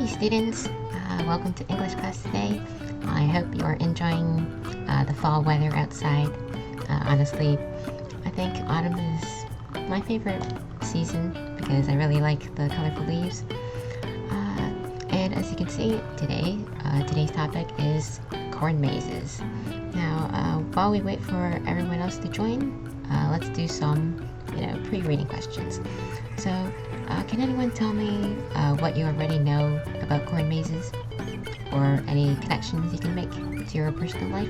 students, welcome to English class today. I hope you are enjoying the fall weather outside. Honestly, I think autumn is my favorite season because I really like the colorful leaves. And as you can see today, today's topic is corn mazes. Now, while we wait for everyone else to join, let's do some, pre-reading questions. So, can anyone tell me what you already know about corn mazes, or any connections you can make to your personal life?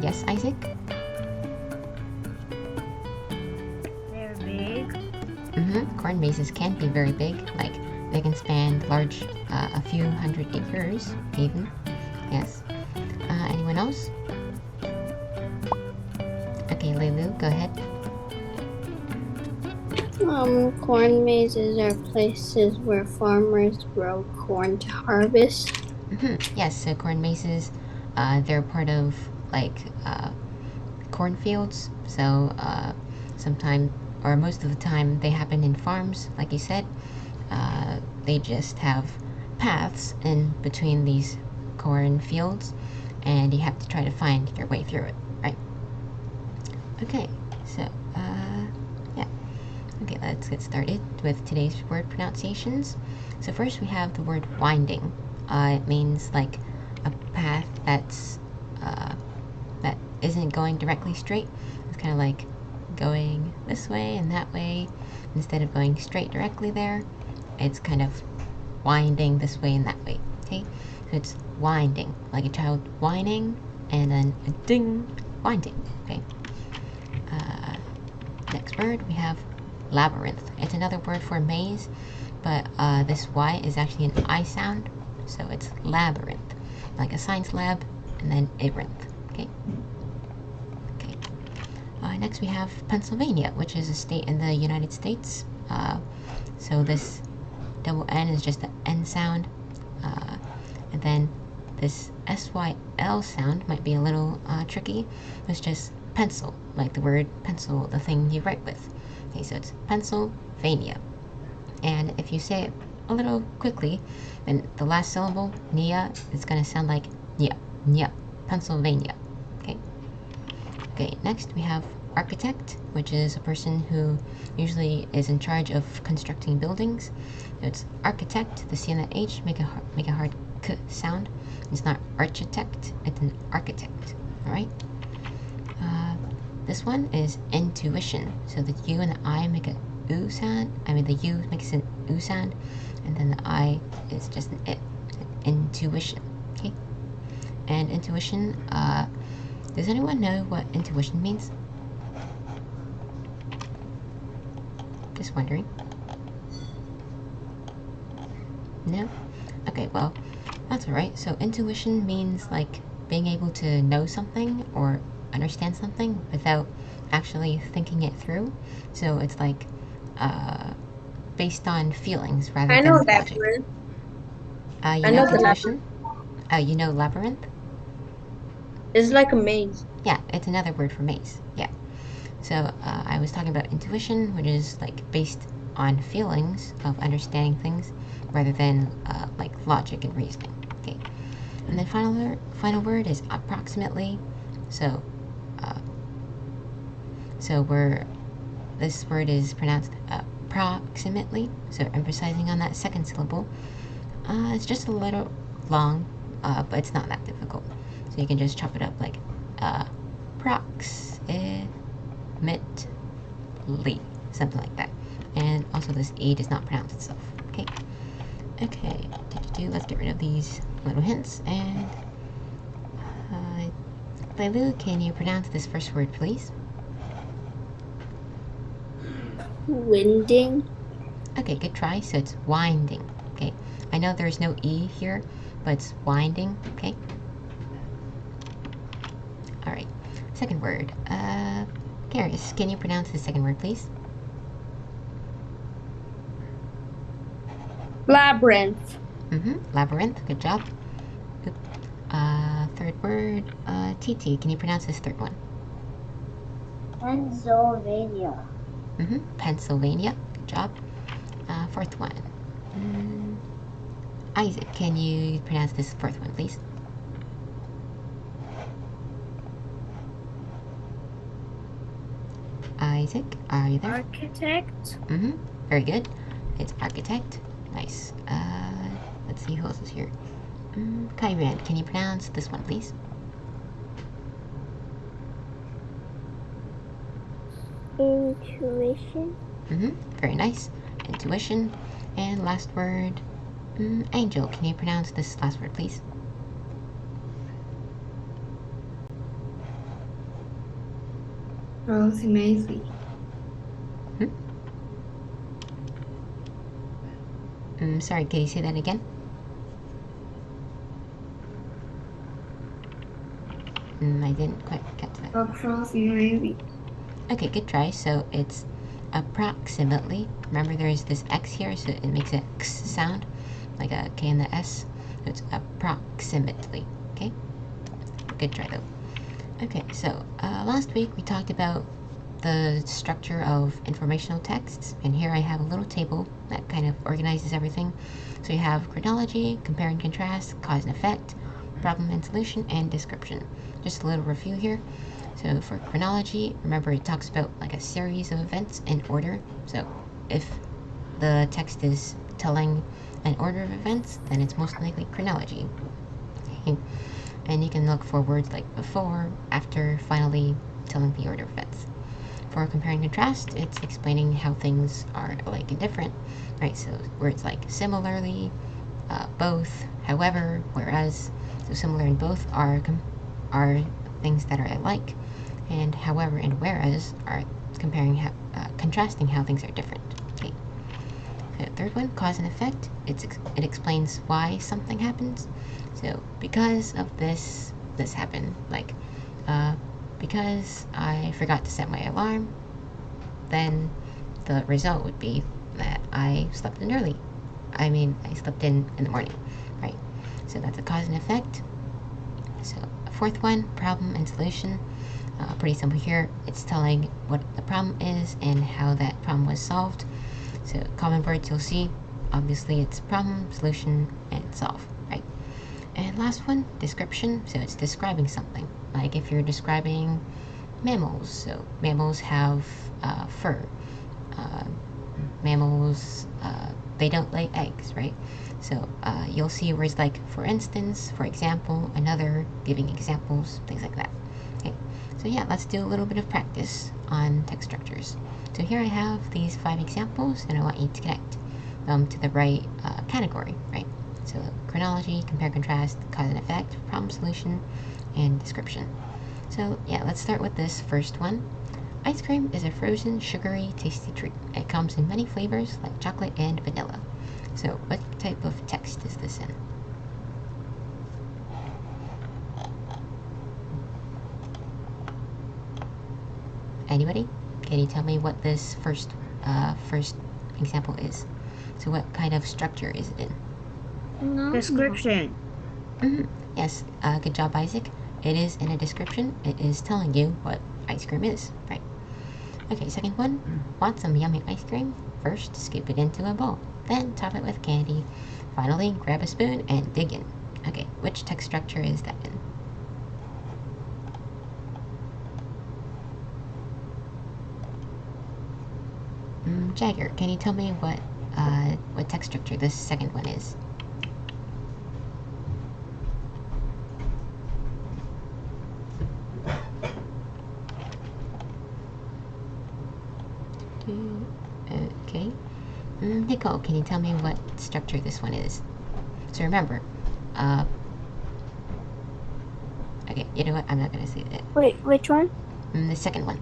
Yes, Isaac? They're big. Corn mazes can be very big, like they can span large, a few hundred acres, even. Yes. Anyone else? Okay, Leilu, go ahead. Corn mazes are places where farmers grow corn to harvest. Yes, so corn mazes, they're part of cornfields. So sometimes, or most of the time, they happen in farms, like you said. They just have paths in between these corn fields, and you have to try to find your way through it, right? Okay, so yeah. Okay, let's get started with today's word pronunciations. So first we have the word winding. It means like a path that isn't going directly straight. It's kind of like going this way and that way. Instead of going straight directly there, it's kind of winding this way and that way. Okay, so it's winding, like a child whining, and then a ding, winding. Okay. Next word we have labyrinth. It's another word for maze, but this Y is actually an I sound, so it's labyrinth, like a science lab, and then abyrinth. Okay. Okay. Next we have Pennsylvania, which is a state in the United States. So this double N is just the N sound, and then this SYL sound might be a little tricky. It's just pencil, like the word pencil, the thing you write with. Okay, so it's Pennsylvania. And if you say it a little quickly, then the last syllable, nia, is going to sound like nya, nya, Pennsylvania. Okay. Okay, next we have architect, which is a person who usually is in charge of constructing buildings. So it's architect, the C and the H make a hard k sound. It's not architect, it's an architect. All right. This one is intuition. So the U and the I make a oo sound. I mean, the U makes an oo sound, and then the I is just an it. Intuition. Okay. And intuition. Does anyone know what intuition means? Just wondering. No? Okay, well, that's alright. So intuition means like being able to know something or understand something without actually thinking it through. So it's like based on feelings rather than logic. Labyrinth. You know intuition? You know labyrinth? It's like a maze. Yeah, it's another word for maze. Yeah. So I was talking about intuition, which is like based on feelings of understanding things rather than like logic and reasoning. Okay. And then final word is approximately. So this word is pronounced approximately. So emphasizing on that second syllable. It's just a little long, but it's not that difficult. So you can just chop it up like proximately, something like that. And also this E does not pronounce itself. Okay. Okay. Let's get rid of these little hints. And Leilu, can you pronounce this first word, please? Winding. Okay, good try. So it's winding. Okay. I know there's no E here, but it's winding. Okay. All right. Second word. Carius, can you pronounce the second word, please? Labyrinth. Labyrinth. Good job. Third word. TT, can you pronounce this third one? Pennsylvania. Pennsylvania. Good job. Fourth one. Isaac, can you pronounce this fourth one, please? Isaac, are you there? Architect. Very good. It's architect. Nice. Let's see who else is here. Kyran, can you pronounce this one, please? Intuition. Very nice. Intuition. And last word. Angel, can you pronounce this last word, please? Approximately. Sorry, can you say that again? I didn't quite catch that. Approximately. Okay, good try. So it's approximately. Remember there's this X here, so it makes a X sound, like a K and the S. So it's approximately, okay? Good try though. Okay, so last week we talked about the structure of informational texts, and here I have a little table that kind of organizes everything. So you have chronology, compare and contrast, cause and effect, problem and solution, and description. Just a little review here. So for chronology, remember it talks about like a series of events in order. So if the text is telling an order of events, then it's most likely chronology. Okay. And you can look for words like before, after, finally, telling the order of events. For compare and contrast, it's explaining how things are alike and different, right? So words like similarly, both, however, whereas. So similar and both are things that are alike, and however and whereas are contrasting how things are different. Okay. The third one, cause and effect. It explains why something happens. So because of this happened. Like because I forgot to set my alarm, then the result would be that I slept in early. I slept in the morning, right? So that's a cause and effect. So a fourth one, problem and solution. Pretty simple here. It's telling what the problem is and how that problem was solved. So common words you'll see, obviously it's problem, solution, and solve, right? And last one, description. So it's describing something. Like if you're describing mammals. So mammals have fur. Mammals, they don't lay eggs, right? So you'll see words like for instance, for example, another, giving examples, things like that. Okay. So yeah, let's do a little bit of practice on text structures. So here I have these 5 examples, and I want you to connect them to the right category, right? So chronology, compare, contrast, cause and effect, problem, solution, and description. So yeah, let's start with this first one. Ice cream is a frozen, sugary, tasty treat. It comes in many flavors like chocolate and vanilla. So what type of text is this in? Anybody? Can you tell me what this first example is? So what kind of structure is it in? No. Description. Yes, good job, Isaac. It is in a description. It is telling you what ice cream is, right? Okay, second one. Want some yummy ice cream? First, scoop it into a bowl. Then top it with candy. Finally, grab a spoon and dig in. Okay, which text structure is that in? Jagger, can you tell me what text structure this second one is? Okay. Nicole, can you tell me what structure this one is? So remember, okay, you know what? I'm not gonna say that. Wait, which one? The second one.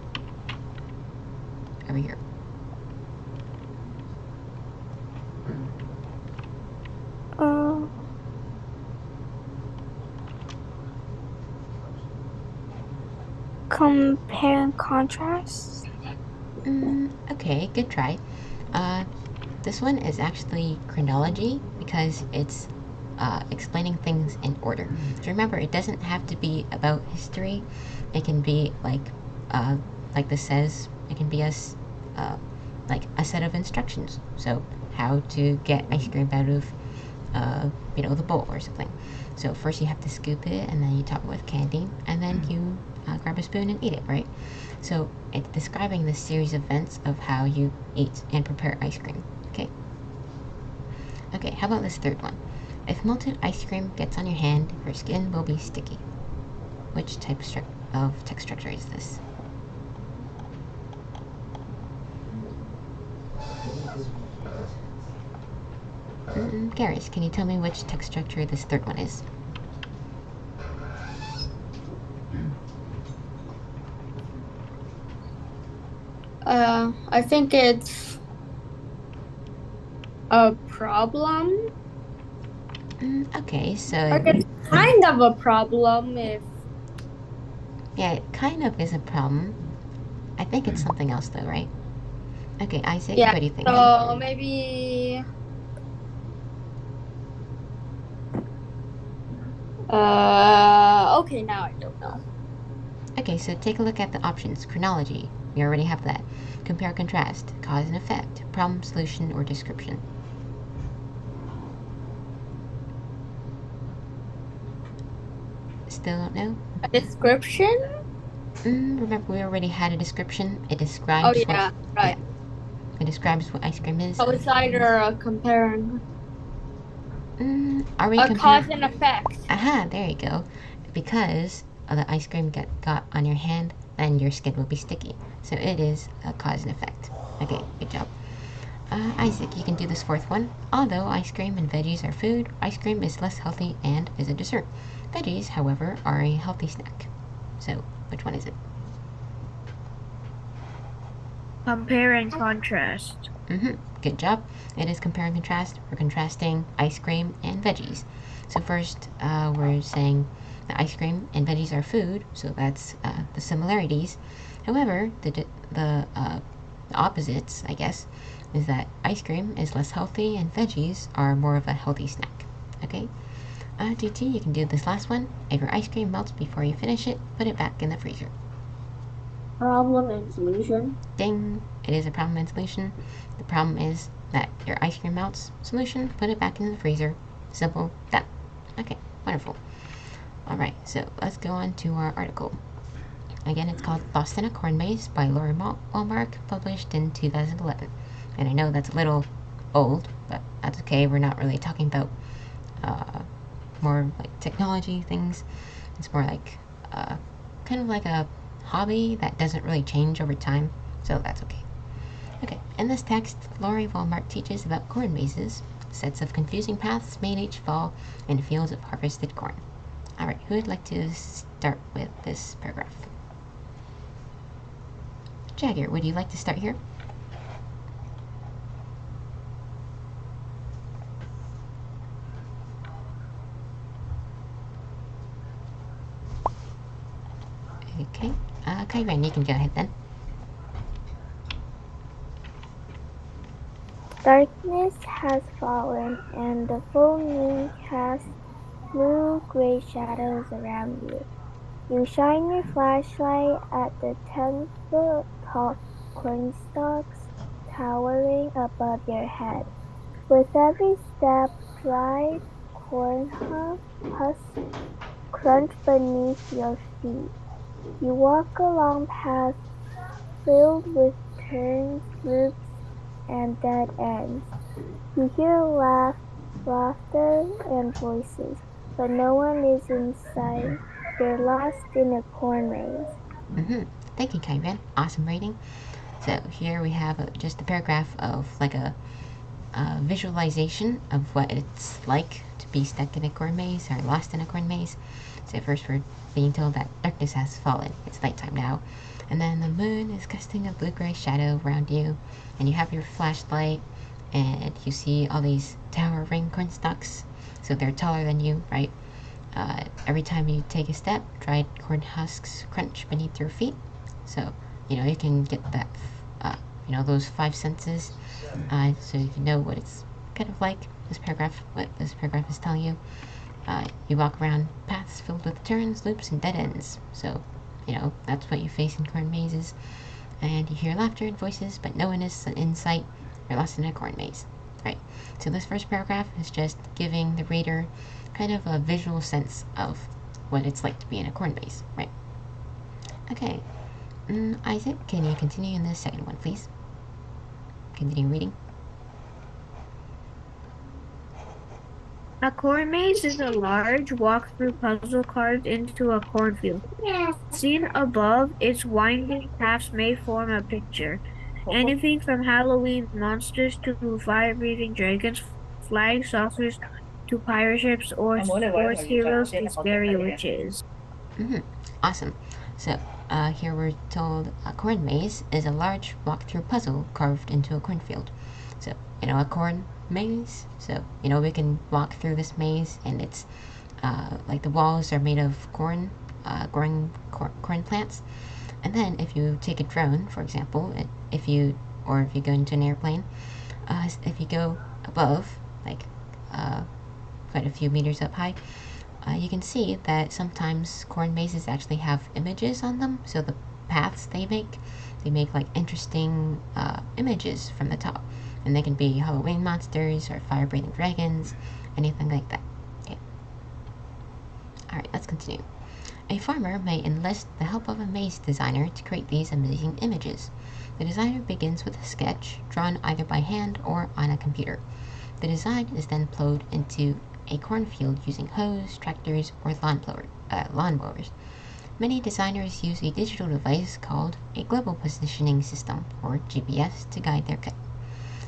Over here. Compare and contrast. Okay, good try. This one is actually chronology because it's explaining things in order. So remember, it doesn't have to be about history. It can be like this says, it can be us like a set of instructions. So how to get ice cream out of the bowl or something. So first you have to scoop it, and then you top it with candy, and then you grab a spoon and eat it, right? So it's describing the series of events of how you eat and prepare ice cream. Okay, how about this third one? If melted ice cream gets on your hand, your skin will be sticky. Which type of text structure is this? Garrus, can you tell me which text structure this third one is? I think it's a problem. Okay, so It's kind of a problem if. yeah, it kind of is a problem. I think it's something else though, right? Okay, Isaac, Yeah, what do you think? so maybe. Okay, now I don't know. Okay, so take a look at the options. Chronology, we already have that. Compare, contrast, cause and effect, problem, solution, or description. Still don't know? A description? Remember, we already had a description. It Oh, describes yeah, right. it describes what ice cream is. So it's either a comparing. Are we A comparing? cause and effect. Aha, there you go. Because the ice cream got on your hand, then your skin will be sticky. So it is a cause and effect. Okay, good job. Isaac, you can do this fourth one. Although ice cream and veggies are food, ice cream is less healthy and is a dessert. Veggies, however, are a healthy snack. So, which one is it? Compare and contrast. Good job. It is compare and contrast. We're contrasting ice cream and veggies. So first, we're saying the ice cream and veggies are food, so that's the similarities. However, the opposites, I guess, is that ice cream is less healthy and veggies are more of a healthy snack. Okay? GT, you can do this last one. If your ice cream melts before you finish it, put it back in the freezer. Problem and solution. Ding! It is a problem and solution. The problem is that your ice cream melts. Solution, put it back in the freezer. Simple, done. Okay, wonderful. Alright, so let's go on to our article. Again, it's called Lost in a Corn Maze by Lori Walmark, published in 2011. And I know that's a little old, but that's okay. We're not really talking about more like technology things. It's more like kind of like a hobby that doesn't really change over time, so that's okay. Okay, in this text, Lori Walmart teaches about corn mazes, sets of confusing paths made each fall in fields of harvested corn. Alright, who would like to start with this paragraph? Jagger, would you like to start here? Okay, Kyran, you can go ahead then. Darkness has fallen, and the full moon casts blue-gray shadows around you. You shine your flashlight at the 10-foot-tall cornstalks towering above your head. With every step, dried corn husks crunch beneath your feet. You walk along paths filled with turns, loops, and dead ends. You hear laughter and voices, but no one is in sight. You're lost in a corn maze. Thank you, Kyran. Awesome reading. So here we have just a paragraph of like a visualization of what it's like to be stuck in a corn maze or lost in a corn maze. So first we're being told that darkness has fallen. It's nighttime now. And then the moon is casting a blue-gray shadow around you. And you have your flashlight and you see all these towering cornstalks. So they're taller than you, right? Every time you take a step, dried corn husks crunch beneath your feet. So, you can get that, those five senses. So you can know what it's kind of like, what this paragraph is telling you. You walk around paths filled with turns, loops, and dead ends. So, that's what you face in corn mazes. and you hear laughter and voices, but no one is in sight. You're lost in a corn maze. Right. So this first paragraph is just giving the reader kind of a visual sense of what it's like to be in a corn maze. Right. Okay. Isaac, can you continue in the second one, please? Continue reading. A corn maze is a large walk-through puzzle carved into a cornfield. Seen above, its winding paths may form a picture. Anything from Halloween monsters to fire-breathing dragons, flying saucers to pirate ships, or sports heroes to scary witches. Awesome. So here we're told a corn maze is a large walk-through puzzle carved into a cornfield. So, a corn maze. So, we can walk through this maze, and it's like the walls are made of corn, growing corn plants. And then if you take a drone, for example, if you go into an airplane, if you go above, like quite a few meters up high, you can see that sometimes corn mazes actually have images on them. So the paths they make like interesting images from the top. And they can be Halloween monsters or fire-breathing dragons, anything like that. Okay. Alright, let's continue. A farmer may enlist the help of a maze designer to create these amazing images. The designer begins with a sketch, drawn either by hand or on a computer. The design is then plowed into a cornfield using hoes, tractors, or lawnmowers. Many designers use a digital device called a global positioning system, or GPS, to guide their cut.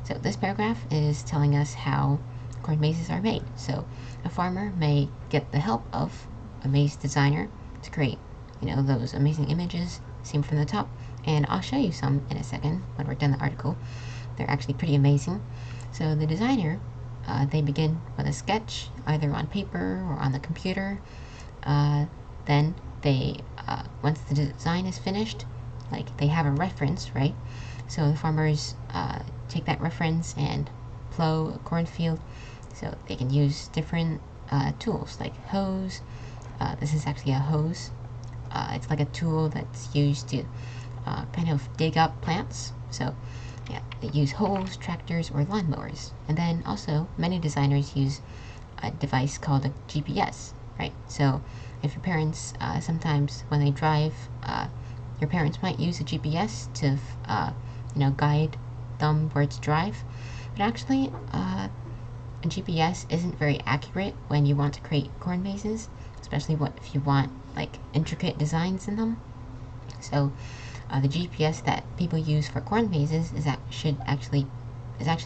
So this paragraph is telling us how corn mazes are made. So a farmer may get the help of a maze designer to create, those amazing images seen from the top. And I'll show you some in a second when we're done the article. They're actually pretty amazing. So the designer, they begin with a sketch, either on paper or on the computer. Then they, once the design is finished, like they have a reference, right? So the farmers take that reference and plow a cornfield. So they can use different tools like hoes. This is actually a hose. It's like a tool that's used to kind of dig up plants. So yeah, they use hoes, tractors, or lawnmowers. And then also many designers use a device called a GPS, right? So if your parents, sometimes when they drive, your parents might use a GPS to guide them where to drive. But actually, a GPS isn't very accurate when you want to create corn mazes, especially if you want like intricate designs in them. So the GPS that people use for corn mazes is actually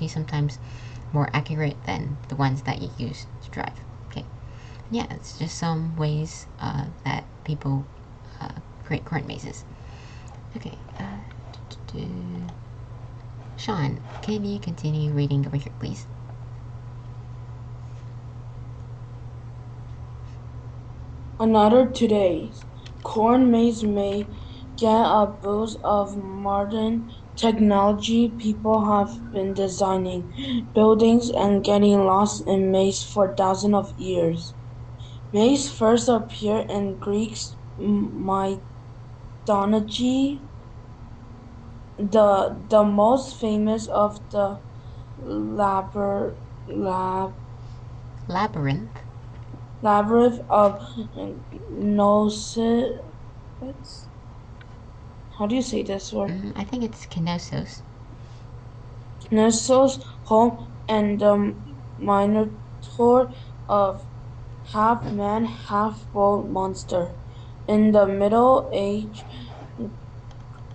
sometimes more accurate than the ones that you use to drive. Okay, and yeah, it's just some ways that people create corn mazes. Okay, Sean, can you continue reading over here, please? Another today's corn maze may get a boost of modern technology. People have been designing buildings and getting lost in maze for thousands of years. Maze first appeared in Greek mythology. The most famous of the Labyrinth. labyrinth of Gnosis. How do you say this word? I think it's Knossos. Gnosis home and the Minotaur of half-man, half-bull monster. In the Middle Age,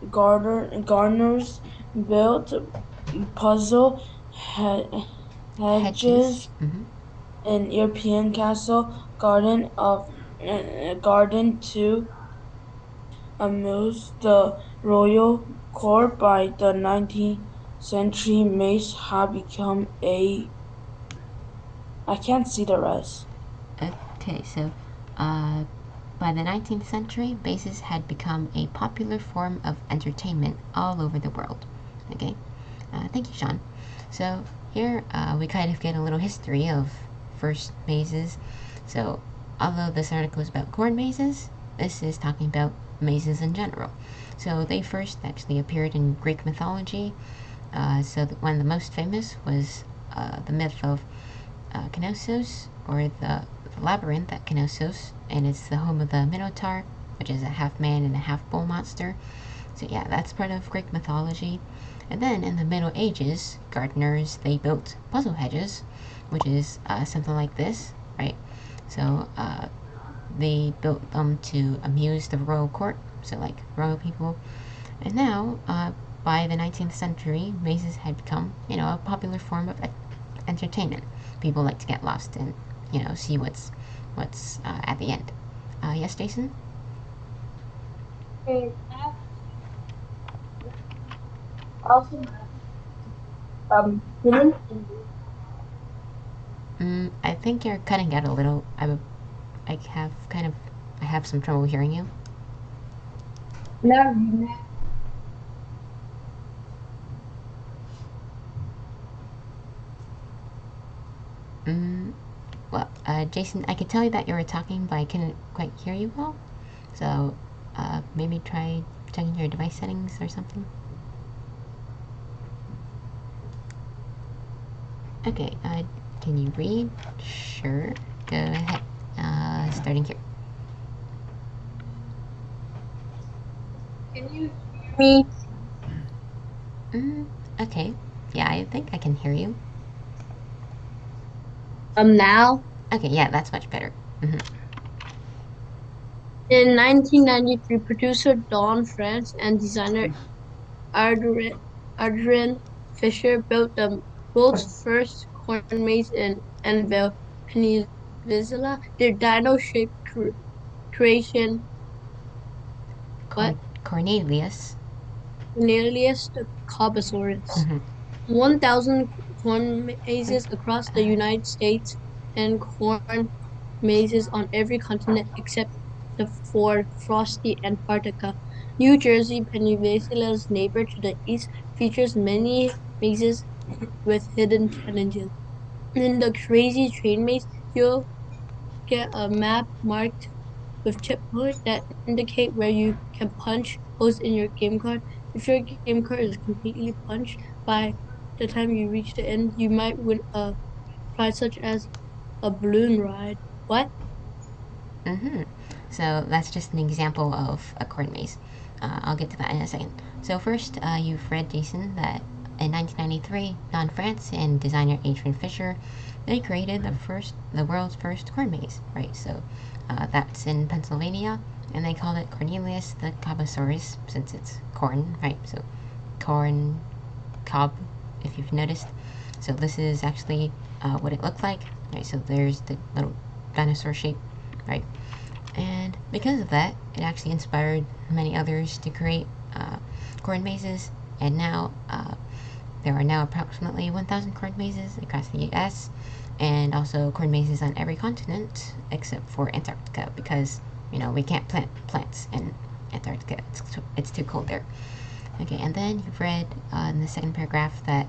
gardeners built puzzle hedges in European castle garden to amuse the royal court. By the 19th century, maze had become I can't see the rest. Okay, so by the 19th century, mazes had become a popular form of entertainment all over the world. Okay, thank you, Sean. So here we kind of get a little history of first mazes. So although this article is about corn mazes, this is talking about mazes in general. So they first actually appeared in Greek mythology. So one of the most famous was the myth of Knossos, or the labyrinth at Knossos, and it's the home of the Minotaur, which is a half man and a half bull monster. So yeah, that's part of Greek mythology. And then in the Middle Ages, gardeners, they built puzzle hedges, which is something like this, right? So they built them to amuse the royal court, so like royal people. And now, by the 19th century, mazes had become, a popular form of entertainment. People like to get lost and, see what's at the end. Yes, Jason? Also, hidden I think you're cutting out a little. I have some trouble hearing you. Well, Jason, I could tell you that you were talking, but I couldn't quite hear you well. So, maybe try checking your device settings or something. Okay, can you read? Sure, go ahead. Starting here. Can you hear me? Okay. Yeah, I think I can hear you. Now? Okay, yeah, that's much better. In 1993, producer Don France and designer Adrian Fisher built the world's first corn maze in Enville, Peninsula. Their dino-shaped creation, Cornelius. Cornelius the Cobosaurus. 1,000 corn mazes across the United States and corn mazes on every continent except for frosty Antarctica. New Jersey, Peninsula's neighbor to the east, features many mazes with hidden challenges. In the Crazy Train Maze, you'll get a map marked with checkpoints that indicate where you can punch holes in your game card. If your game card is completely punched by the time you reach the end, you might win a prize such as a balloon ride. What? So that's just an example of a corn maze. I'll get to that in a second. So first, you've read, Jason, that in 1993, Don France and designer Adrian Fisher, they created the world's first corn maze, right? So that's in Pennsylvania, and they called it Cornelius the Cobosaurus, since it's corn, right? So corn cob, if you've noticed. So this is actually what it looked like, right? So there's the little dinosaur shape, right? And because of that, it actually inspired many others to create corn mazes. And now there are now approximately 1,000 corn mazes across the U.S. and also corn mazes on every continent except for Antarctica, because we can't plant plants in Antarctica. It's too cold there. Okay, and then you've read in the second paragraph that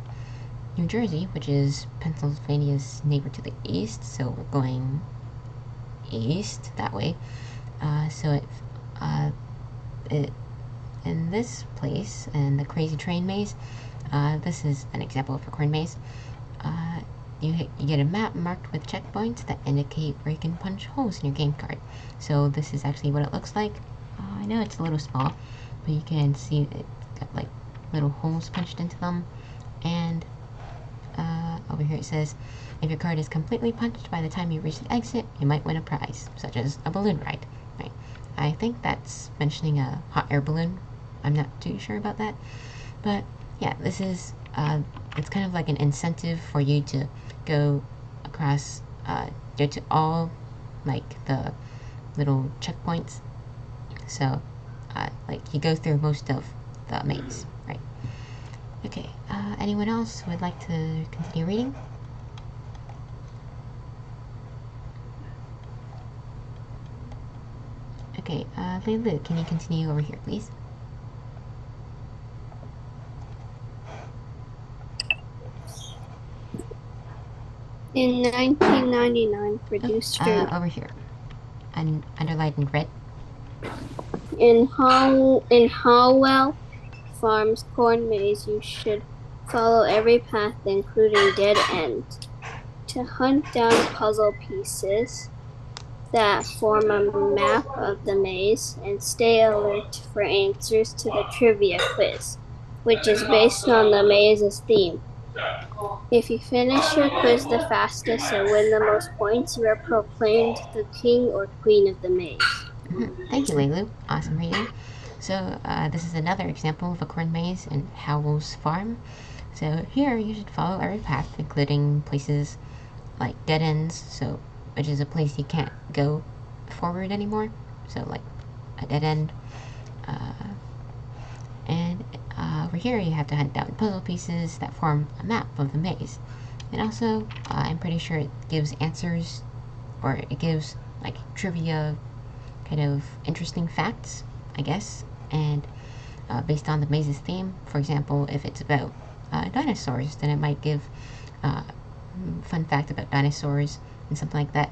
New Jersey, which is Pennsylvania's neighbor to the east, so we're going east that way. So it in this place, in the Crazy Train Maze, this is an example of a corn maze. You get a map marked with checkpoints that indicate where you can punch holes in your game card. So this is actually what it looks like. I know it's a little small, but you can see it's got like little holes punched into them. And over here it says, if your card is completely punched by the time you reach the exit, you might win a prize, such as a balloon ride. Right? I think that's mentioning a hot air balloon. I'm not too sure about that. But yeah, this is, it's kind of like an incentive for you to go across, go to all, like, the little checkpoints. So, like, you go through most of the maze, right? Okay, anyone else who would like to continue reading? Okay, Lulu, can you continue over here, please? In 1999, producer Over here. Underlined in red. In Howell Farms corn maze, you should follow every path, including dead ends, to hunt down puzzle pieces that form a map of the maze, and stay alert for answers to the trivia quiz, which is based on the maze's theme. If you finish your quiz the fastest and win the most points, you are proclaimed the king or queen of the maze. Thank you, Lulu. Awesome reading. So this is another example of a corn maze in Howell's Farm. So here you should follow every path, including places like dead ends, so which is a place you can't go forward anymore. So like a dead end. And over here you have to hunt down puzzle pieces that form a map of the maze. And also, I'm pretty sure it gives answers, or it gives like trivia, kind of interesting facts, I guess. And based on the maze's theme, for example, if it's about dinosaurs, then it might give fun fact about dinosaurs and something like that.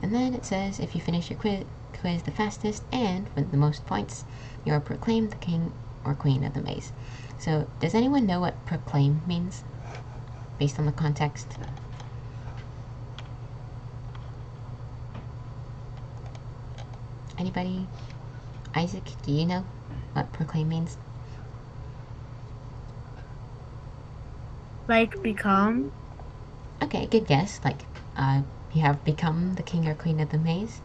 And then it says if you finish your quiz the fastest and with the most points, you are proclaimed the king or queen of the maze. So does anyone know what proclaim means based on the context? Anybody? Isaac, do you know what proclaim means? Like become? Okay, good guess. Like, you have become the king or queen of the maze.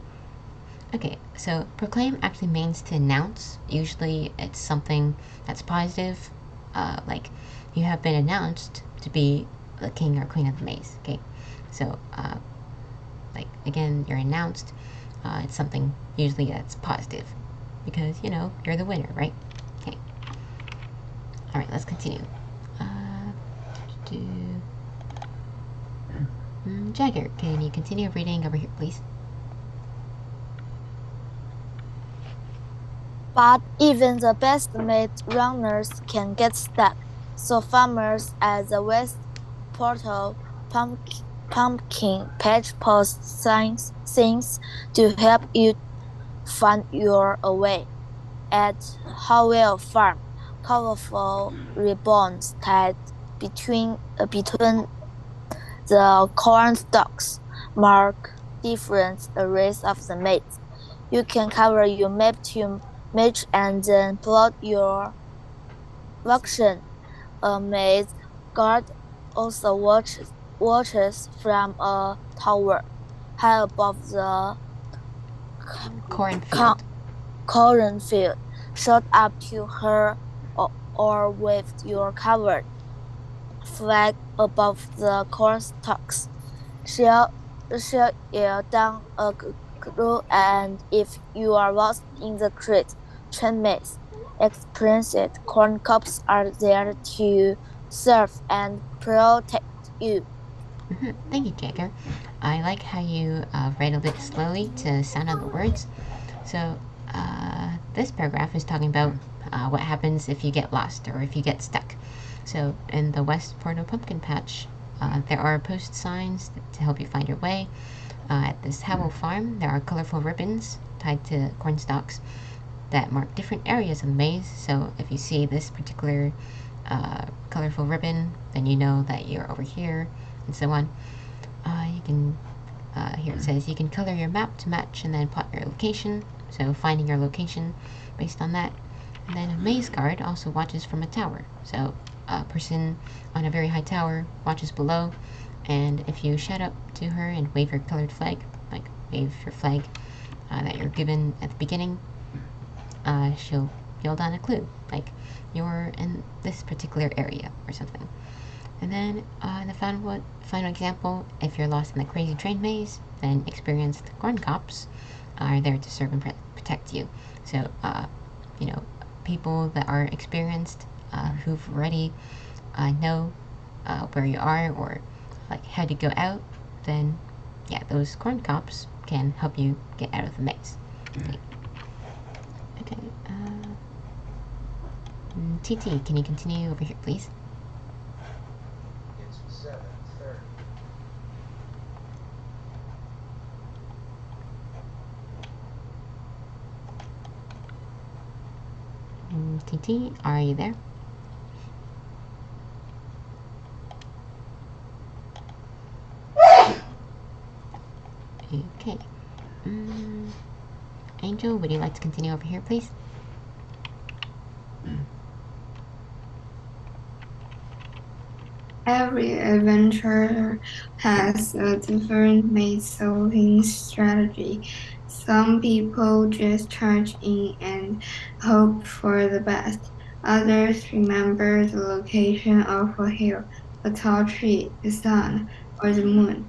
Okay, so proclaim actually means to announce. Usually it's something that's positive, like you have been announced to be the king or queen of the maze. Okay, so like again, you're announced. It's something usually that's positive because you know you're the winner, right? Okay. All right, let's continue. Jagger, can you continue reading over here, please? But even the best-made runners can get stuck, so farmers at the West Portal pumpkin patch post signs to help you find your way. At Howell Farm, colorful ribbons tied between the cornstalks mark different areas of the maze. You can cover your map to match and then plot your location. A maze guard also watches from a tower high above the Cornfield. cornfield. Shot up to her or wave your covered flag above the cornstalks. She'll yell down a clue, and if you are lost in the train maze, experience it. Corn cobs are there to serve and protect you. Thank you, Jagger. I like how you read a bit slowly to sound out the words. So this paragraph is talking about what happens if you get lost or if you get stuck. So in the West Portal Pumpkin Patch, there are post signs to help you find your way. At this Howell Farm, there are colorful ribbons tied to cornstalks that mark different areas of the maze. So if you see this particular colorful ribbon, then you know that you're over here, and so on. You can here it says you can color your map to match and then plot your location. So finding your location based on that. And then a maze guard also watches from a tower. So a person on a very high tower watches below, and if you shout up to her and wave your colored flag, like wave your flag that you're given at the beginning, she'll yell down a clue, like you're in this particular area or something. And then in the final example, if you're lost in the crazy train maze, then experienced corn cops are there to serve and protect you. So, you know, people that are experienced, who've already know where you are or like how to go out, then yeah, those corn cops can help you get out of the maze. Okay. TT, can you continue over here, please? It's 7:30. T, are you there? Okay. Angel, would you like to continue over here, please? Every adventurer has a different maze-solving strategy. Some people just charge in and hope for the best. Others remember the location of a hill, a tall tree, the sun, or the moon.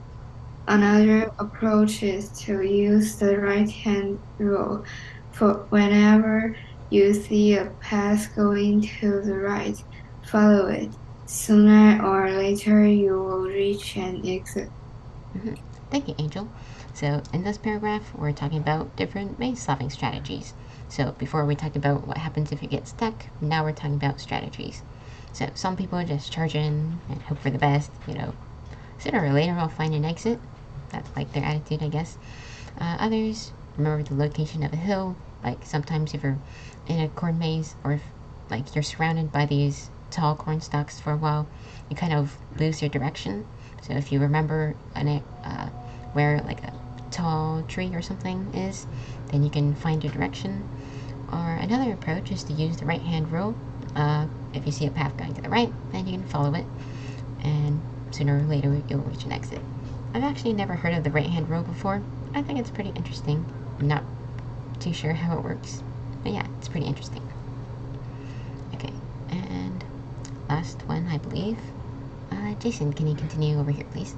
Another approach is to use the right-hand rule. For whenever you see a path going to the right, follow it. Sooner or later you will reach an exit. Thank you, Angel. So in this paragraph, we're talking about different maze-solving strategies. So before we talked about what happens if you get stuck, now we're talking about strategies. So some people just charge in and hope for the best, sooner or later I'll find an exit. That's like their attitude, I guess. Others remember the location of a hill. Like sometimes if you're in a corn maze or if like you're surrounded by these tall corn stalks for a while, you kind of lose your direction. So if you remember where like a tall tree or something is, then you can find your direction. Or another approach is to use the right hand rule. If you see a path going to the right, then you can follow it, and sooner or later you'll reach an exit. I've actually never heard of the right hand rule before. I think it's pretty interesting. I'm not too sure how it works, but yeah, it's pretty interesting. Okay, and last one, I believe. Jason, can you continue over here, please?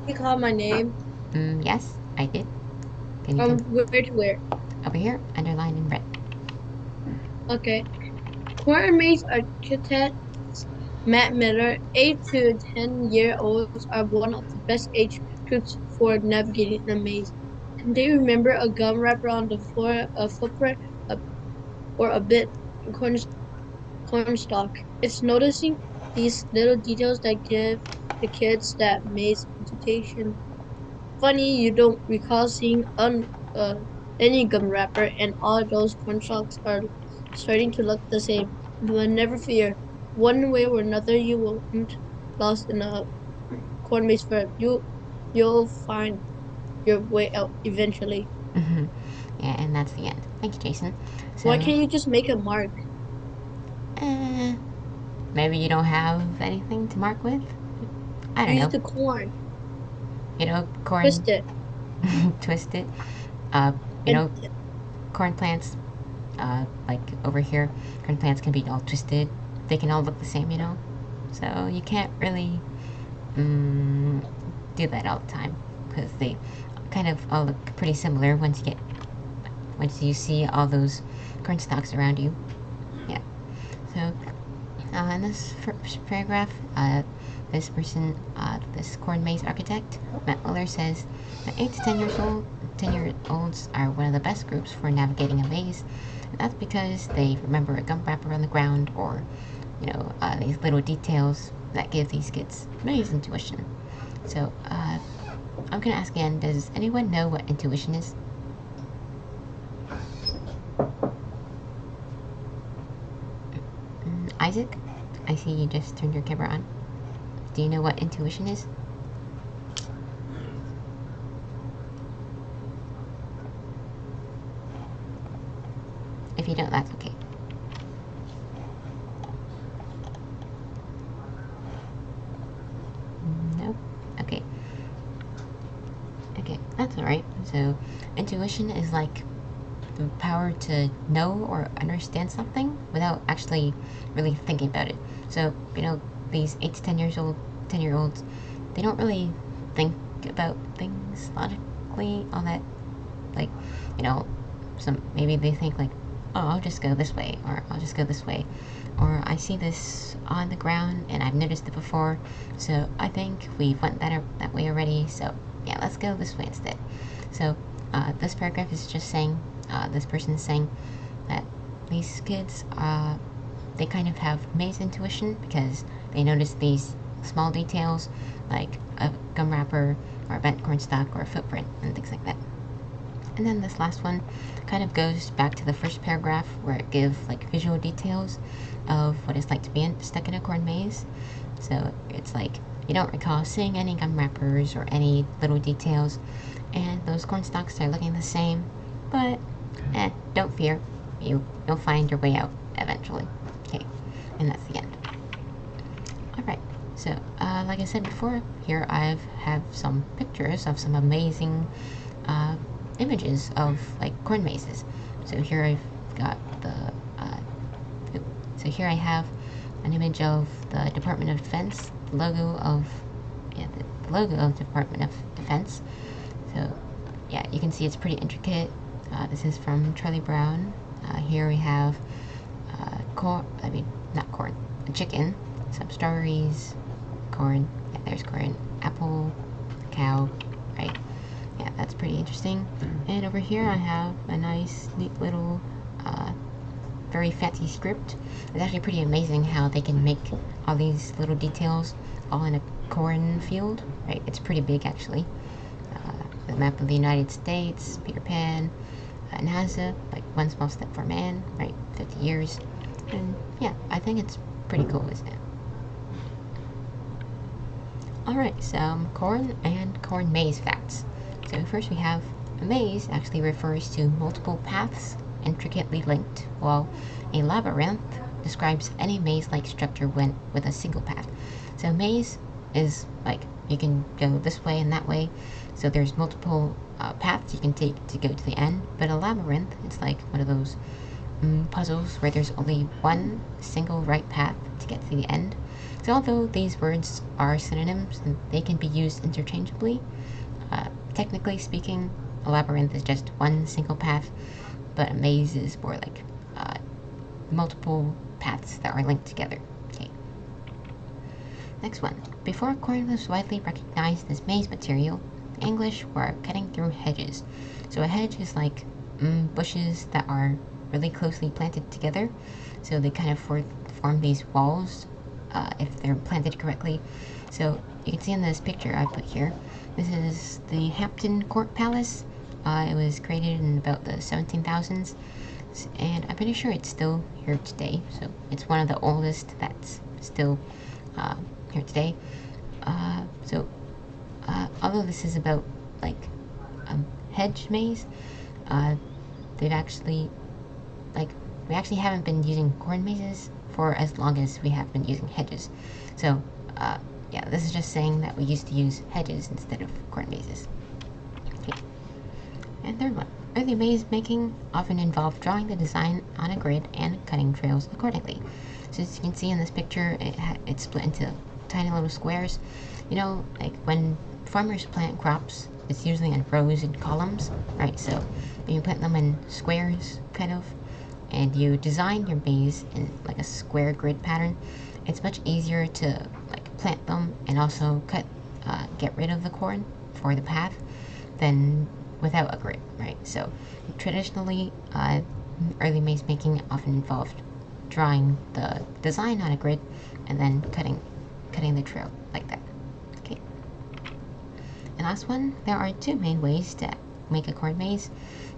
You called my name. Yes, I did. Can you Where to where? over here, underlined in red. Okay. Corn maze architects Matt Miller, 8 to 10-year-olds are one of the best age groups for navigating a maze. And they remember a gum wrapper on the floor, a footprint, or a bit cornstalk. It's noticing these little details that give the kids that maze intuition. Funny you don't recall seeing any gum wrapper, and all those cornstalks are starting to look the same. But never fear. One way or another, you won't lost in a corn maze forever. You'll find your way out eventually. Yeah, and that's the end. Thank you, Jason. So, Why can't you just make a mark? Maybe you don't have anything to mark with? I don't Use know. the corn. Corn. Twist it. Twist it. And Corn plants, like over here, corn plants can be all twisted. They can all look the same, So you can't really do that all the time because they kind of all look pretty similar once you see all those corn stalks around you. Yeah. So in this first paragraph, this person, this corn maze architect, Matt Miller, says that 8 to 10-year-olds are one of the best groups for navigating a maze. And that's because they remember a gum wrapper on the ground, or these little details that give these kids maze intuition. So I'm gonna ask again, does anyone know what intuition is? Isaac, I see you just turned your camera on. Do you know what intuition is? If you don't, that's okay. Nope. Okay. Okay, that's alright. So, intuition is like the power to know or understand something without actually really thinking about it. So, these 8 to 10-year-olds, they don't really think about things logically all that, like, maybe they think like, oh, I'll just go this way, or I'll just go this way, or I see this on the ground and I've noticed it before, so I think we went that way already, so yeah, let's go this way instead. So this paragraph is just saying, this person is saying that these kids, they kind of have maze intuition because they notice these small details, like a gum wrapper or a bent cornstalk or a footprint and things like that. And then this last one kind of goes back to the first paragraph where it gives like visual details of what it's like to be stuck in a corn maze. So it's like you don't recall seeing any gum wrappers or any little details, and those corn stalks are looking the same, but don't fear, you'll find your way out eventually. Okay, and that's the end. Alright, so like I said before, here I have some pictures of some amazing images of like corn mazes. So here I've got the so here I have an image of the Department of Defense, the logo of the logo of the Department of Defense. So yeah, you can see it's pretty intricate. This is from Charlie Brown. Here we have a chicken, some strawberries, corn. Yeah, there's corn, apple, cow, right? Yeah, that's pretty interesting. And over here I have a nice, neat little, very fancy script. It's actually pretty amazing how they can make all these little details all in a cornfield, right? It's pretty big actually. The map of the United States, Peter Pan, NASA, like one small step for man, right? 50 years. And yeah, I think it's pretty cool, isn't it? Alright, some corn and corn maze facts. So first we have a maze actually refers to multiple paths intricately linked, while a labyrinth describes any maze-like structure with a single path. So maze is like you can go this way and that way, so there's multiple paths you can take to go to the end. But a labyrinth, it's like one of those puzzles where there's only one single right path to get to the end. So although these words are synonyms and they can be used interchangeably, technically speaking, a labyrinth is just one single path, but a maze is more like multiple paths that are linked together. Okay. Next one. Before corn was widely recognized as maze material, the English were cutting through hedges. So a hedge is like bushes that are really closely planted together. So they kind of form these walls if they're planted correctly. So you can see in this picture I put here, this is the Hampton Court Palace. It was created in about the 17,000s, and I'm pretty sure it's still here today. So it's one of the oldest that's still here today. Although this is about like hedge maze, they've actually we actually haven't been using corn mazes for as long as we have been using hedges. So yeah, this is just saying that we used to use hedges instead of corn mazes. Okay. And third one, early maze making often involved drawing the design on a grid and cutting trails accordingly. So as you can see in this picture, it's split into tiny little squares. You know, like when farmers plant crops, it's usually in rows and columns, right? So when you plant them in squares, kind of, and you design your maze in like a square grid pattern, it's much easier to like plant them and also get rid of the corn for the path than without a grid, right? So traditionally, early maze making often involved drawing the design on a grid and then cutting the trail like that. Okay. And last one, there are two main ways to make a corn maze.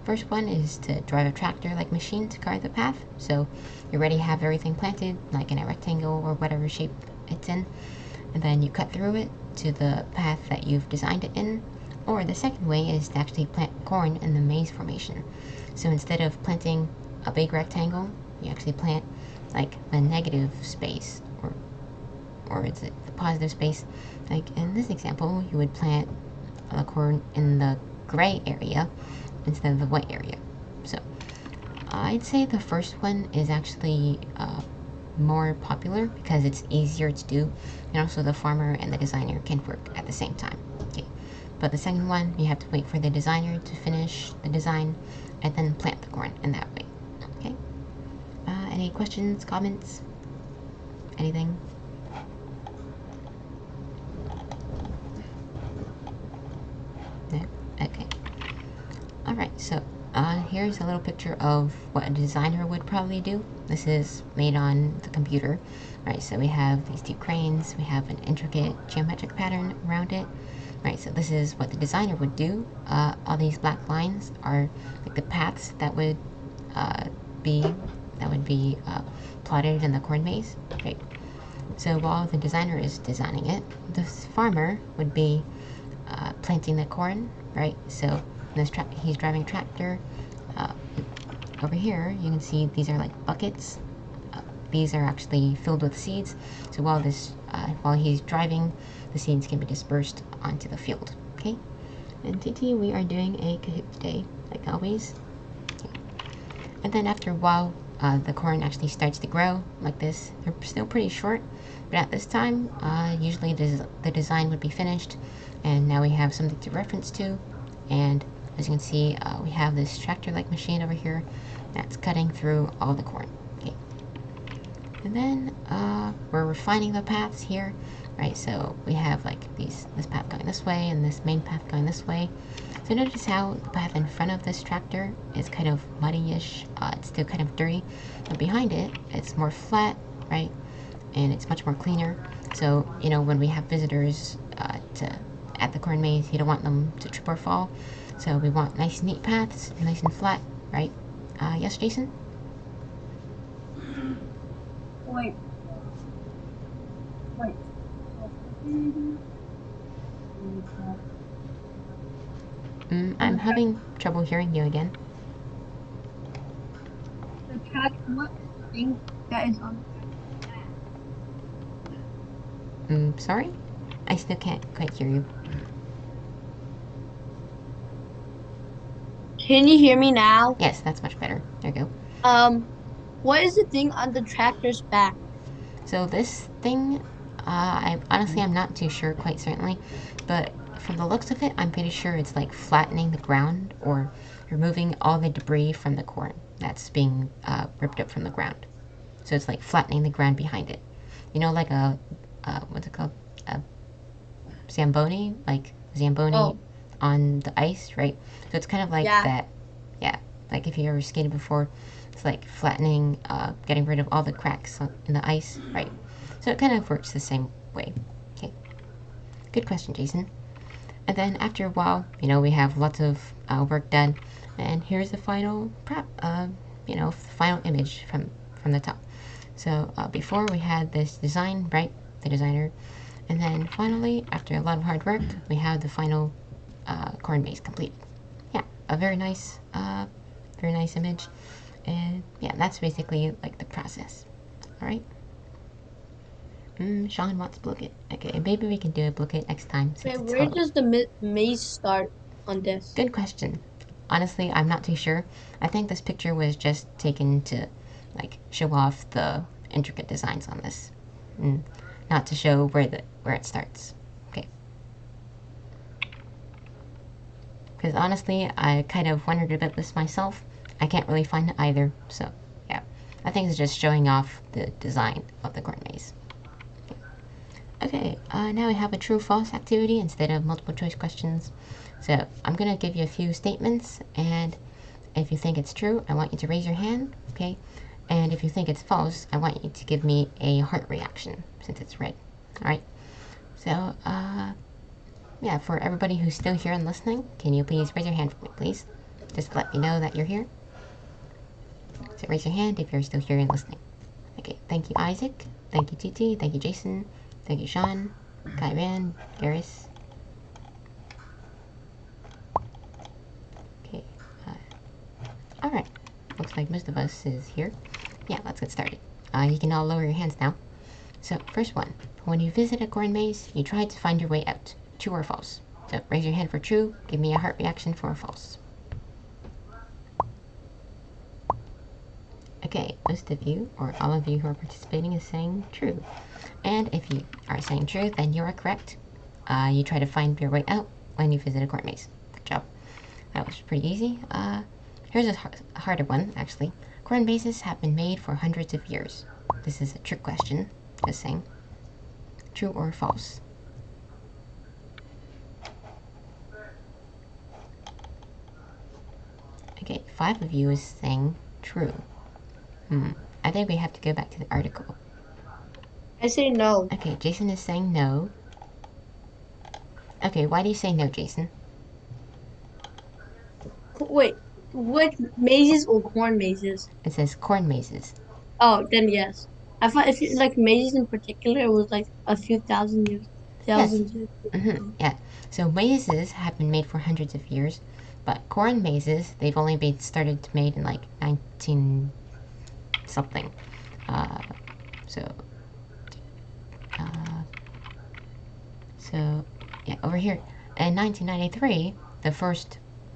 First one is to drive a tractor-like machine to carve the path. So you already have everything planted, like in a rectangle or whatever shape it's in, and then you cut through it to the path that you've designed it in. Or the second way is to actually plant corn in the maze formation. So instead of planting a big rectangle, you actually plant like the negative space, or is it the positive space? Like in this example, you would plant the corn in the gray area instead of the white area. So I'd say the first one is actually more popular because it's easier to do, and also the farmer and the designer can work at the same time. Okay. But the second one, you have to wait for the designer to finish the design and then plant the corn in that way. Okay. Any questions, comments, anything? No? Okay. Alright, so Here's a little picture of what a designer would probably do. This is made on the computer, right? So we have these two cranes, we have an intricate geometric pattern around it, right? So this is what the designer would do. All these black lines are like the paths that would be plotted in the corn maze, right? So while the designer is designing it, the farmer would be planting the corn, right? So he's driving a tractor. Over here, you can see these are like buckets. These are actually filled with seeds. So while he's driving, the seeds can be dispersed onto the field. Okay. And Titi, we are doing a Kahoot today, like always. Okay. And then after a while, the corn actually starts to grow like this. They're still pretty short, but at this time, usually the design would be finished, and now we have something to reference to. And as you can see, we have this tractor-like machine over here that's cutting through all the corn. Okay. And then we're refining the paths here, right? So we have like this path going this way and this main path going this way. So notice how the path in front of this tractor is kind of muddy-ish. It's still kind of dirty, but behind it, it's more flat, right? And it's much more cleaner. So, you know, when we have visitors at the corn maze, you don't want them to trip or fall. So we want nice, neat paths, nice and flat, right? Yes, Jason? Wait. I'm having trouble hearing you again. The track, what thing that is on? Sorry? I still can't quite hear you. Can you hear me now? Yes, that's much better. There you go. What is the thing on the tractor's back? So this thing, I'm not too sure quite certainly, but from the looks of it, I'm pretty sure it's like flattening the ground or removing all the debris from the corn that's being ripped up from the ground. So it's like flattening the ground behind it. You know, like a, what's it called? A Zamboni? Like Zamboni on the ice, right? So it's kind of like that. Yeah, like if you ever skated before, it's like flattening, getting rid of all the cracks in the ice, right? So it kind of works the same way. Okay, good question, Jason. And then after a while, you know, we have lots of work done, and here's the final final image from the top. So before we had this design, right, the designer, and then finally, after a lot of hard work, we have the final corn maze complete. Yeah, a very nice image, and yeah, that's basically like the process. All right. Sean wants Blookit. Okay, maybe we can do a Blookit next time. Wait, where does the maze start on this? Good question. Honestly, I'm not too sure. I think this picture was just taken to like show off the intricate designs on this, not to show where it starts. Okay. Because honestly, I kind of wondered about this myself. I can't really find it either. So yeah, I think it's just showing off the design of the corn maze. Okay, now we have a true-false activity instead of multiple choice questions. So I'm going to give you a few statements, and if you think it's true, I want you to raise your hand, okay? And if you think it's false, I want you to give me a heart reaction, since it's red, all right? So, yeah, for everybody who's still here and listening, can you please raise your hand for me, please? Just to let me know that you're here. So raise your hand if you're still here and listening. Okay, thank you, Isaac. Thank you, Titi. Thank you, Jason. Thank you, Sean, Kyran, Garris. Okay. Alright. Looks like most of us is here. Yeah, let's get started. You can all lower your hands now. So, first one. When you visit a corn maze, you try to find your way out. True or false? So, raise your hand for true. Give me a heart reaction for false. Okay, most of you, or all of you who are participating, is saying true. And if you are saying true, then you are correct. You try to find your way out when you visit a corn maze. Good job. That was pretty easy. Here's a harder one, actually. Corn mazes have been made for hundreds of years. This is a trick question, just saying. True or false? Okay, 5 of you is saying true. I think we have to go back to the article. I say no. Okay, Jason is saying no. Okay, why do you say no, Jason? Wait, what mazes or corn mazes? It says corn mazes. Oh, then yes. I thought if you like mazes in particular, it was like a few thousand years, thousands years. Yeah. So mazes have been made for hundreds of years, but corn mazes, they've only been started to made in like 19 something. So yeah, over here in 1993,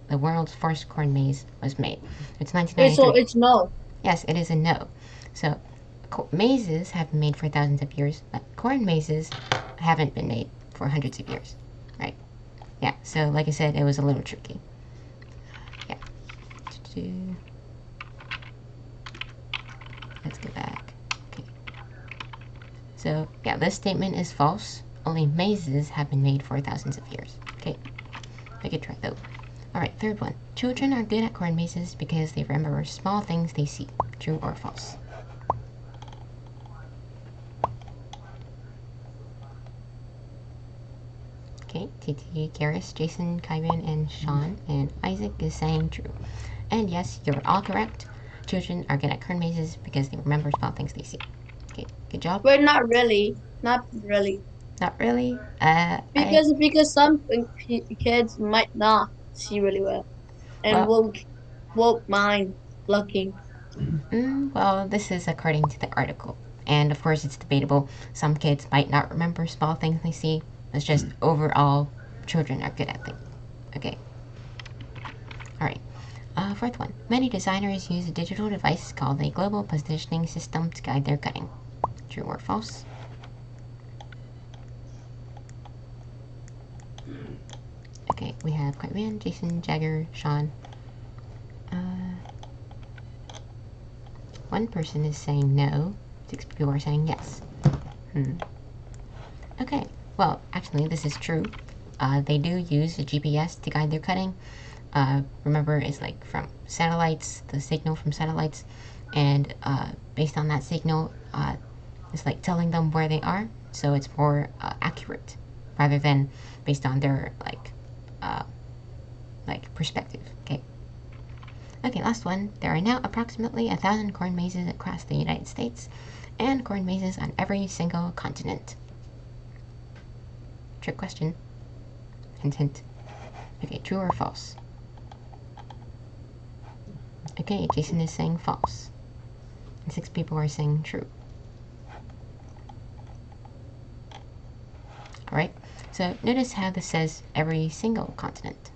the world's first corn maze was made. It's Wait, 1993. so it's no. Yes, it is a no. So mazes have been made for thousands of years, but corn mazes haven't been made for hundreds of years, right? Yeah. So like I said, it was a little tricky. Yeah. Let's go back. Okay. So yeah, this statement is false. Only mazes have been made for thousands of years. Okay. I could try though. Alright, third one. Children are good at corn mazes because they remember small things they see. True or false? Okay, TT, Garrus, Jason, Kyron, and Sean, and Isaac is saying true. And yes, you're all correct. Children are good at corn mazes because they remember small things they see. Okay, good job. But not really. Not really. Not really. Because some kids might not see really well and won't mind looking. Well, this is according to the article. And of course, it's debatable. Some kids might not remember small things they see. It's just overall, children are good at things. Okay. Alright. Fourth one. Many designers use a digital device called a global positioning system to guide their cutting. True or false? Okay, we have Kyron, Jason, Jagger, Sean. One person is saying no. 6 people are saying yes. Okay, well, actually, this is true. They do use a GPS to guide their cutting. Remember, it's like from satellites, the signal from satellites, and based on that signal, it's like telling them where they are, so it's more accurate rather than based on their perspective. Okay. Okay, last one. There are now approximately 1,000 corn mazes across the United States, and corn mazes on every single continent. Trick question. Hint, hint. Okay, true or false? Okay, Jason is saying false. And 6 people are saying true. Alright, so notice how this says every single continent.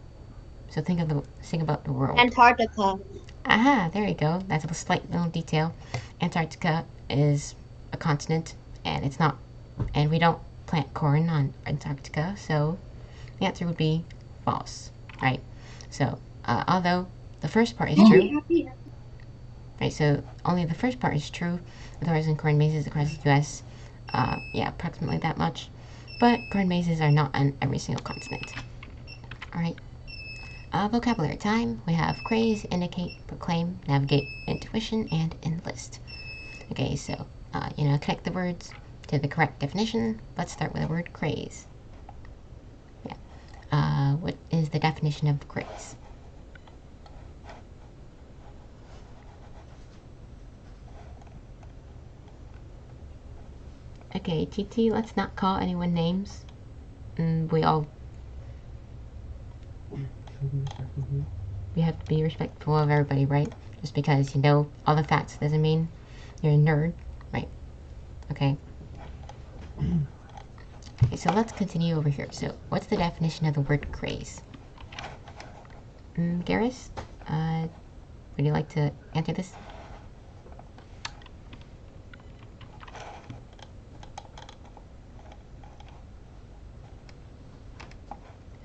So think about the world. Antarctica. Aha, there you go. That's a slight little detail. Antarctica is a continent, and it's not, and we don't plant corn on Antarctica, so the answer would be false, right? So, although the first part is true, right? So only the first part is true. 1,000 corn mazes across the U.S. Yeah, approximately that much. But corn mazes are not on every single continent. All right. Vocabulary time. We have craze, indicate, proclaim, navigate, intuition, and enlist. Okay, so, connect the words to the correct definition. Let's start with the word craze. Yeah. What is the definition of craze? Okay, TT, let's not call anyone names. We have to be respectful of everybody, right? Just because you know all the facts doesn't mean you're a nerd, right? Okay. Okay, so let's continue over here. So, what's the definition of the word craze? Garrus, would you like to answer this?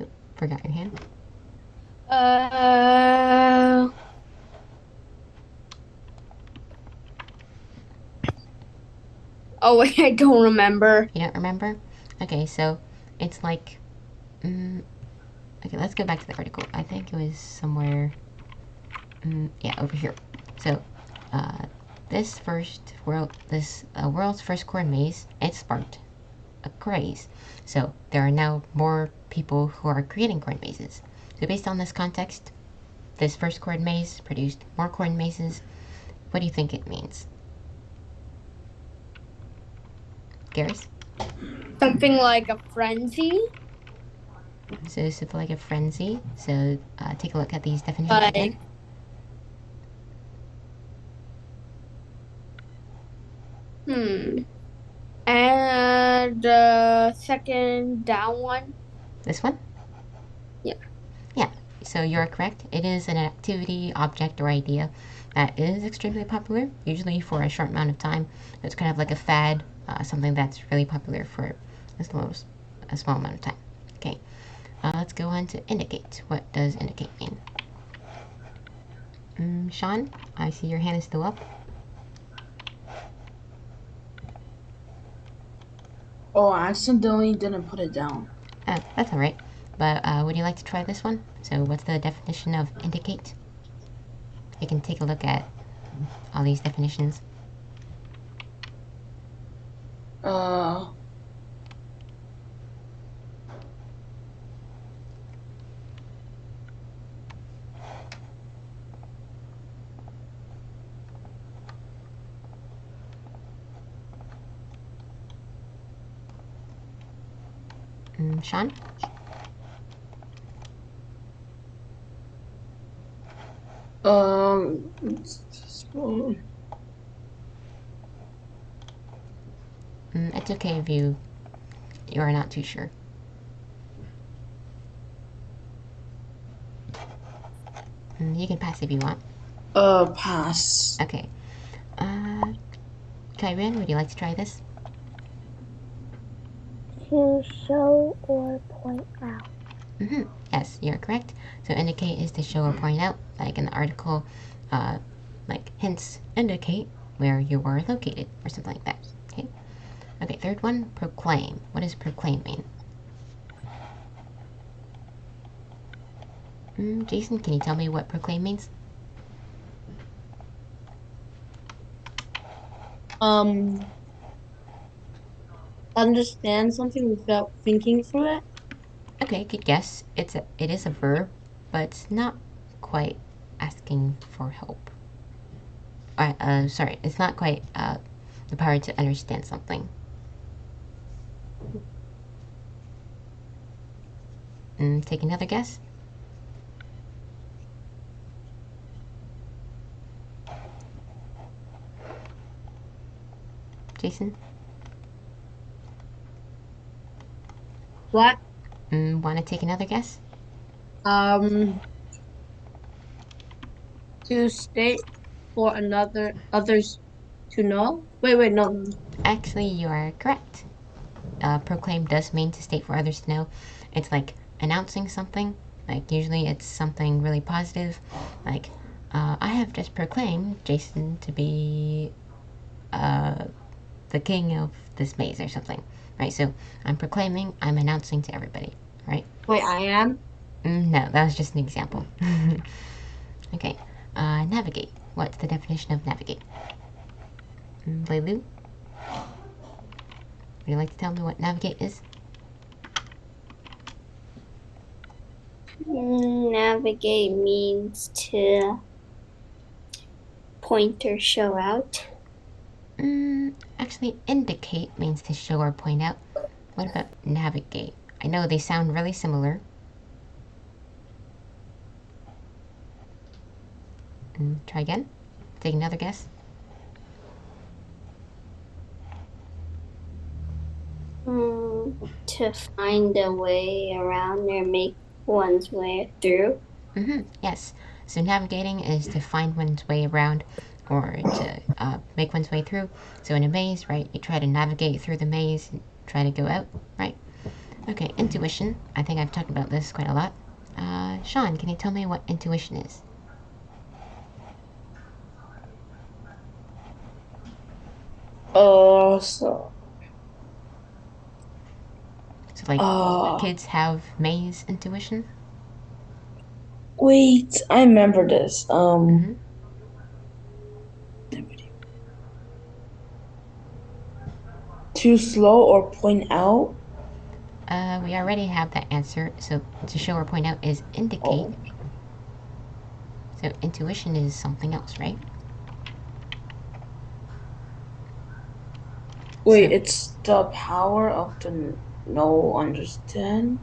Oh, forgot your hand. Oh wait, I don't remember. You don't remember? Okay, so it's like, okay, let's go back to the article. I think it was somewhere. Yeah, over here. So, this world's first corn maze, it sparked a craze. So there are now more people who are creating corn mazes. So based on this context, this first corn maze produced more corn mazes. What do you think it means? Garrus? Something like a frenzy. So something like a frenzy. So take a look at these definitions Like, again. And the second down one. This one? Yeah. Yeah, so you're correct. It is an activity, object, or idea that is extremely popular, usually for a short amount of time. It's kind of like a fad, something that's really popular for as low as a small amount of time. Okay, let's go on to indicate. What does indicate mean? Sean, I see your hand is still up. Oh, I accidentally didn't put it down. Oh, that's all right. But would you like to try this one? So what's the definition of indicate? You can take a look at all these definitions. Sean? It's okay if you are not too sure. You can pass if you want. Pass. Okay. Kyrian, would you like to try this? To show or point out. Yes, you're correct. So indicate is to show or point out, like in the article, like hints indicate where you are located, or something like that. Okay. Okay, third one, proclaim. What does proclaim mean? Jason, can you tell me what proclaim means? Understand something without thinking through it. Okay, good guess. It is a verb, but it's not quite asking for help. Sorry, it's not quite the power to understand something. Take another guess. Jason? What? Want to take another guess? To state for others to know. Wait, no. Actually, you are correct. Proclaim does mean to state for others to know. It's like announcing something. Like usually it's something really positive. Like, I have just proclaimed Jason to be the king of this maze or something. Right, so I'm proclaiming, I'm announcing to everybody. Right? Wait, I am? No, that was just an example. Okay, navigate. What's the definition of navigate? Leilu? Would you like to tell me what navigate is? Navigate means to point or show out. Actually, indicate means to show or point out. What about navigate? I know they sound really similar. Try again. Take another guess. To find a way around or make one's way through. Yes. So navigating is to find one's way around or to make one's way through. So in a maze, right, you try to navigate through the maze and try to go out, right? Okay, intuition. I think I've talked about this quite a lot. Sean, can you tell me what intuition is? So like kids have maze intuition? Wait, I remember this. Too slow or point out? We already have that answer. So to show or point out is indicate. Oh. So intuition is something else, right? Wait, So, it's the power of the know, understand?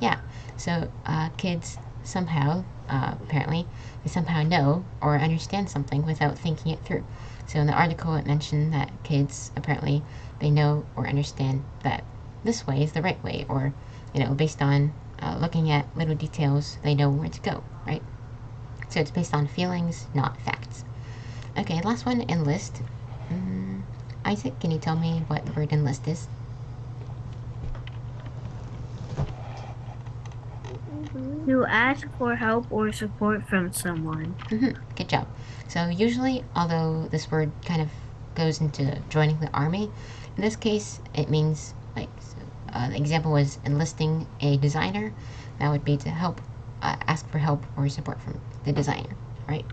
yeah. So kids somehow, apparently, they somehow know or understand something without thinking it through. So in the article, it mentioned that kids apparently they know or understand that this way is the right way, or based on looking at little details, they know where to go, right? So it's based on feelings, not facts. Okay, last one, enlist. Isaac, can you tell me what the word enlist is? To ask for help or support from someone. Good job. So usually, although this word kind of goes into joining the army, in this case it means like the example was enlisting a designer. That would be to help, ask for help or support from the designer, right?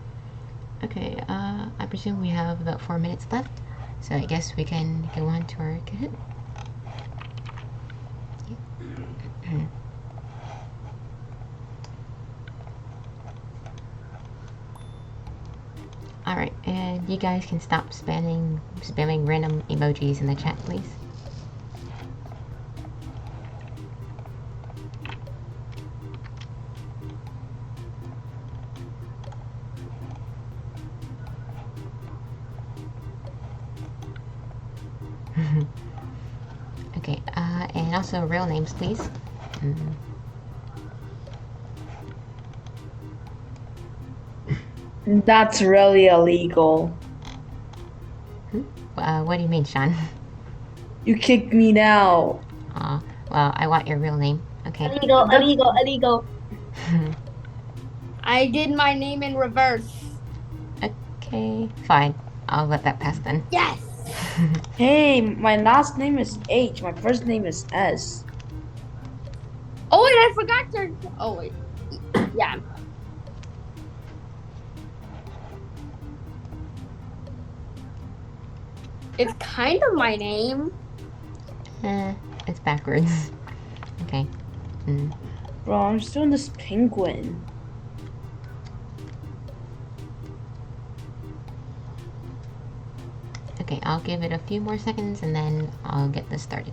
Okay, I presume we have about 4 minutes left, so I guess we can go on to our Kahoot. Alright, and you guys can stop spamming random emojis in the chat, please. Okay, and also real names, please. That's really illegal. What do you mean, Sean? You kicked me out. Well, I want your real name. Okay. Illegal. I did my name in reverse. Okay, fine. I'll let that pass then. Yes! Hey, my last name is H. My first name is S. Oh wait, I forgot to. Oh wait, yeah. It's kind of my name. It's backwards. Okay. Bro, I'm still in this penguin. Okay, I'll give it a few more seconds and then I'll get this started.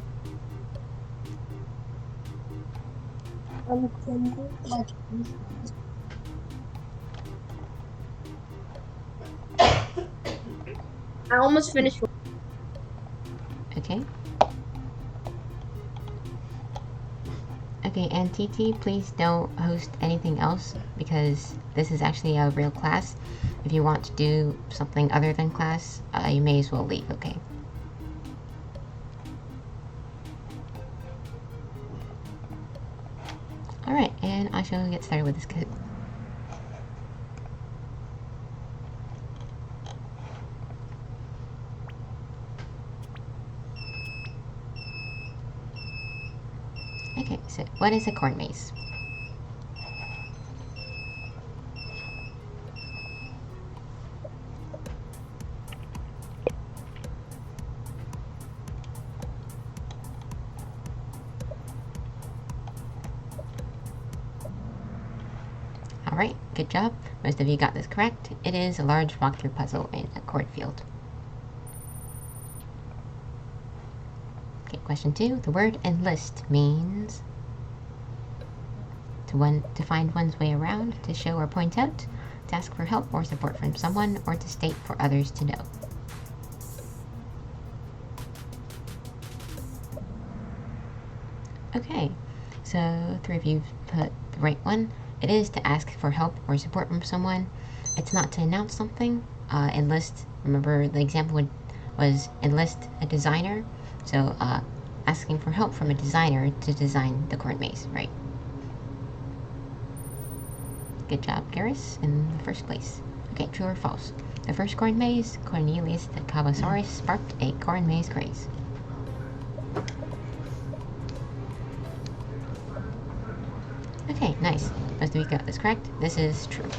I almost finished. Okay. Okay, and TT, please don't host anything else because this is actually a real class. If you want to do something other than class, you may as well leave, okay? Alright, and I shall get started with this Kahoot. Okay, so what is a corn maze? Alright, good job. Most of you got this correct. It is a large walkthrough puzzle in a cornfield. Okay, question 2. The word enlist means to find one's way around, to show or point out, to ask for help or support from someone, or to state for others to know. Okay, so 3 of you put the right one. It is to ask for help or support from someone. It's not to announce something. Enlist, remember the example was enlist a designer. So asking for help from a designer to design the corn maze, right? Good job, Garrus, in the first place. Okay, true or false? The first corn maze, Cornelius the Cabosaurus, sparked a corn maze craze. Okay, nice. Nice. Both of you got this correct. This is true.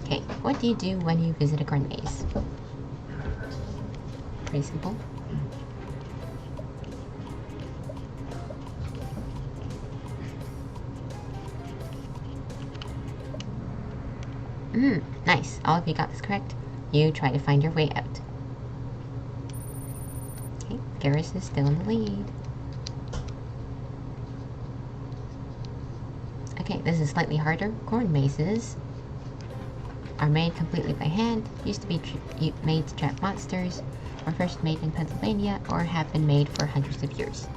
Okay, what do you do when you visit a corn maze? Pretty simple. Nice. All of you got this correct. You try to find your way out. Okay, Garrus is still in the lead. Okay, this is slightly harder. Corn mazes are made completely by hand, used to be made to trap monsters, were first made in Pennsylvania, or have been made for hundreds of years.